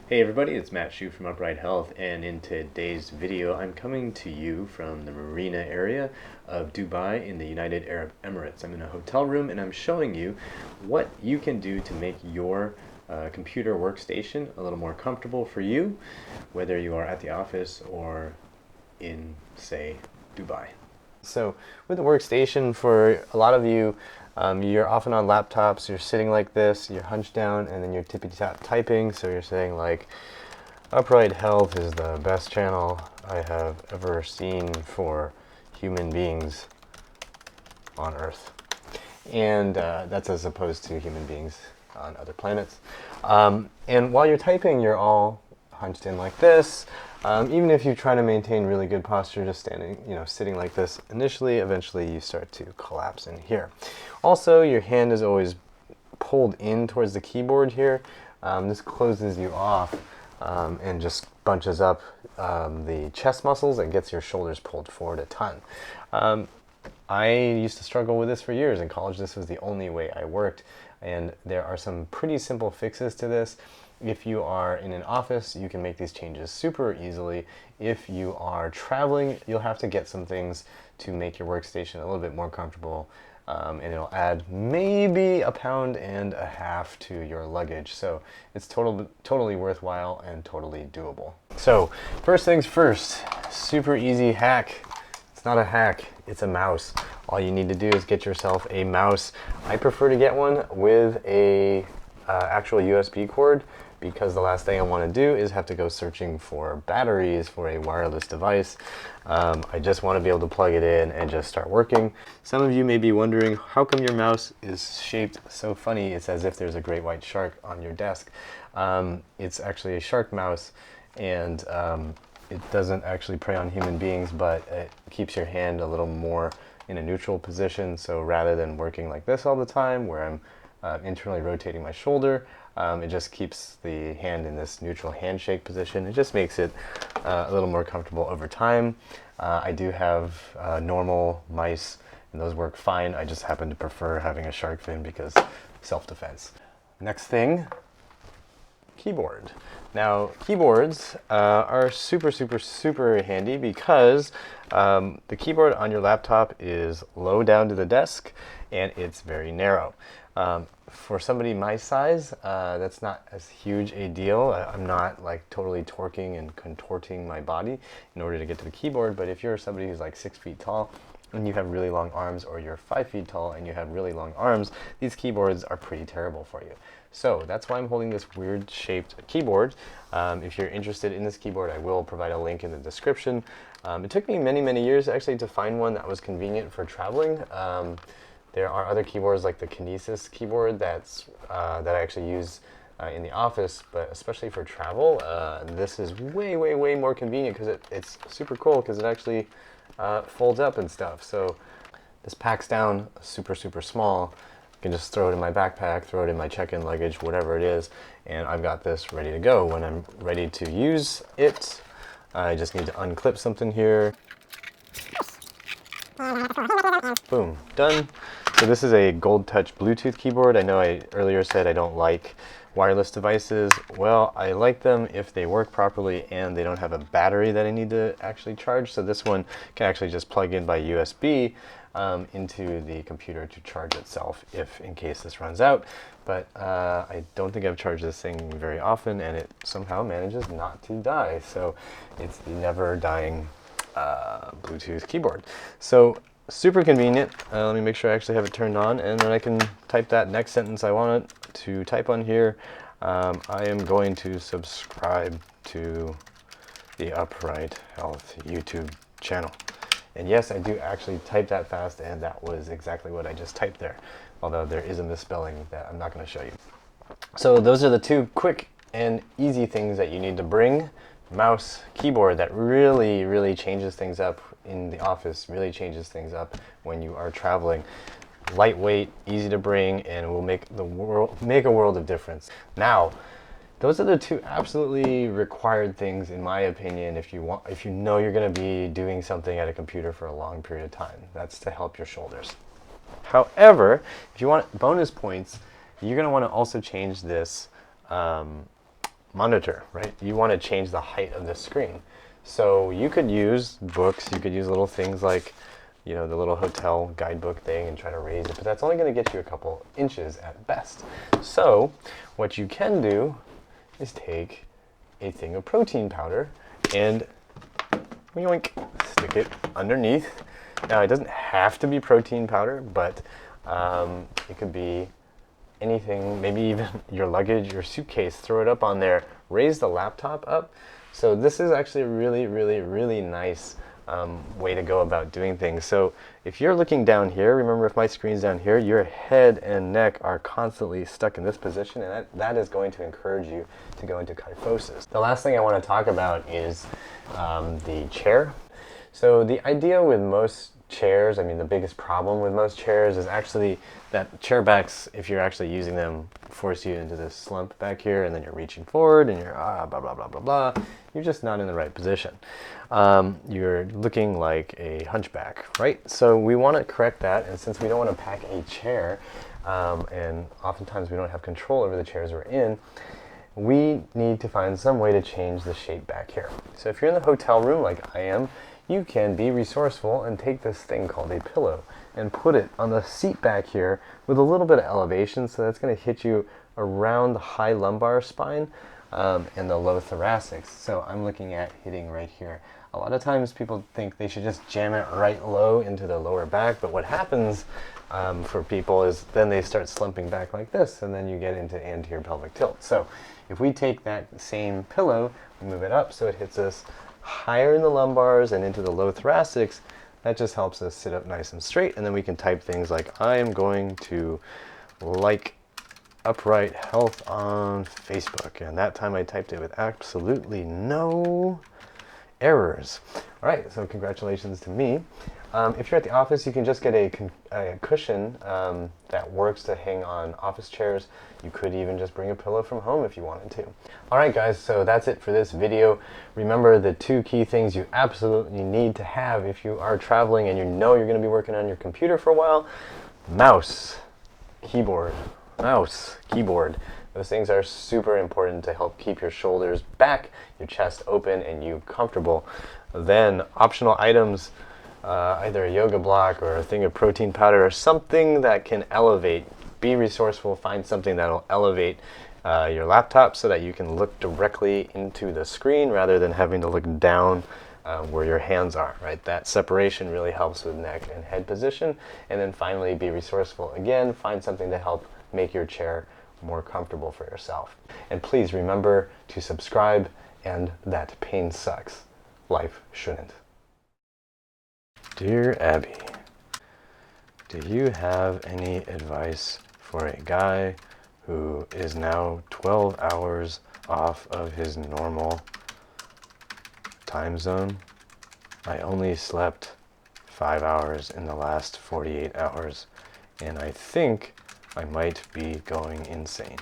Hey everybody, it's Matt Shu from Upright Health, and in today's video I'm coming to you from the marina area of Dubai in the United Arab Emirates. I'm in a hotel room and I'm showing you what you can do to make your computer workstation a little more comfortable for you, whether you are at the office or in, say, Dubai. So with the workstation, for a lot of you, you're often on laptops, you're sitting like this, you're hunched down, and then you're tippy-tap typing, so you're saying like, Upright Health is the best channel I have ever seen for human beings on Earth. And that's as opposed to human beings on other planets. And while you're typing, you're all hunched in like this. Even if you try to maintain really good posture, just standing, sitting like this initially, eventually you start to collapse in here. Also, your hand is always pulled in towards the keyboard here. This closes you off and just bunches up the chest muscles and gets your shoulders pulled forward a ton. I used to struggle with this for years. In college, this was the only way I worked, and there are some pretty simple fixes to this. If you are in an office, you can make these changes super easily. If you are traveling, you'll have to get some things to make your workstation a little bit more comfortable, and it'll add maybe 1.5 pounds to your luggage. So it's totally worthwhile and totally doable. So first things first, super easy hack. It's not a hack, it's a mouse. All you need to do is get yourself a mouse. I prefer to get one with a actual USB cord, because the last thing I want to do is have to go searching for batteries for a wireless device. I just want to be able to plug it in and just start working. Some of you may be wondering, how come your mouse is shaped so funny? It's as if there's a great white shark on your desk. It's actually a shark mouse, and it doesn't actually prey on human beings, but it keeps your hand a little more in a neutral position. So rather than working like this all the time, where I'm internally rotating my shoulder, it just keeps the hand in this neutral handshake position. It just makes it a little more comfortable over time. I do have normal mice, and those work fine. I just happen to prefer having a shark fin because self-defense. Next thing, keyboard. Now, keyboards are super handy because the keyboard on your laptop is low down to the desk and it's very narrow. For somebody my size, that's not as huge a deal. I'm not like totally torquing and contorting my body in order to get to the keyboard, but if you're somebody who's like 6 feet tall and you have really long arms, or you're 5 feet tall and you have really long arms, these keyboards are pretty terrible for you. So that's why I'm holding this weird shaped keyboard. If you're interested in this keyboard, I will provide a link in the description. It took me many years actually to find one that was convenient for traveling. There are other keyboards like the Kinesis keyboard that I actually use in the office, but especially for travel, this is way more convenient because it's super cool because it actually folds up and stuff. So this packs down super small. I can just throw it in my backpack, throw it in my check-in luggage, whatever it is, and I've got this ready to go. When I'm ready to use it, I just need to unclip something here. Boom, done. So this is a Gold Touch Bluetooth keyboard. I know I earlier said I don't like wireless devices. Well, I like them if they work properly and they don't have a battery that I need to actually charge. So this one can actually just plug in by USB into the computer to charge itself if in case this runs out. But I don't think I've charged this thing very often, and it somehow manages not to die. So it's the never dying Bluetooth keyboard. So super convenient. Let me make sure I actually have it turned on, and then I can type that next sentence I want to type on here. I am going to subscribe to the Upright Health YouTube channel. And yes, I do actually type that fast, and that was exactly what I just typed there, although there is a misspelling that I'm not going to show you. So those are the two quick and easy things that you need to bring. Mouse, keyboard, that really changes things up in the office, really changes things up when you are traveling. Lightweight, easy to bring, and will make a world of difference. Now, those are the two absolutely required things, in my opinion, if you know you're going to be doing something at a computer for a long period of time. That's to help your shoulders. However, if you want bonus points, you're going to want to also change this monitor, right? You want to change the height of the screen. So you could use books, you could use little things like, you know, the little hotel guidebook thing and try to raise it, but that's only going to get you a couple inches at best. So what you can do is take a thing of protein powder and yoink, stick it underneath. Now it doesn't have to be protein powder, but it could be anything, maybe even your luggage, your suitcase, throw it up on there, raise the laptop up. So this is actually a really, really, really nice way to go about doing things. So if you're looking down here, remember if my screen's down here, your head and neck are constantly stuck in this position, and that is going to encourage you to go into kyphosis. The last thing I want to talk about is the chair. So the idea with most chairs, I mean the biggest problem with most chairs is actually that chair backs, if you're actually using them, force you into this slump back here, and then you're reaching forward and you're blah blah blah blah blah. You're just not in the right position. You're looking like a hunchback, right? So we want to correct that, and since we don't want to pack a chair, and oftentimes we don't have control over the chairs we're in, we need to find some way to change the shape back here. So if you're in the hotel room like I am, you can be resourceful and take this thing called a pillow and put it on the seat back here with a little bit of elevation, so that's going to hit you around the high lumbar spine and the low thoracics. So I'm looking at hitting right here. A lot of times people think they should just jam it right low into the lower back, but what happens for people is then they start slumping back like this, and then you get into anterior pelvic tilt. So if we take that same pillow, move it up so it hits us higher in the lumbars and into the low thoracics, that just helps us sit up nice and straight, and then we can type things like, I am going to like upright health on Facebook, and that time I typed it with absolutely no errors. All right, so congratulations to me. If you're at the office, you can just get a cushion that works to hang on office chairs. You could even just bring a pillow from home if you wanted to. All right, guys, so that's it for this video. Remember the two key things you absolutely need to have if you are traveling and you know you're going to be working on your computer for a while: mouse, keyboard. Mouse, keyboard. Those things are super important to help keep your shoulders back, your chest open, and you comfortable. Then optional items, either a yoga block or a thing of protein powder or something that can elevate. Be resourceful, find something that'll elevate your laptop so that you can look directly into the screen rather than having to look down where your hands are, right? That separation really helps with neck and head position. And then finally, be resourceful. Again, find something to help make your chair more comfortable for yourself. And please remember to subscribe and that pain sucks. Life shouldn't. Dear Abby, do you have any advice for a guy who is now 12 hours off of his normal time zone? I only slept 5 hours in the last 48 hours, and I think I might be going insane.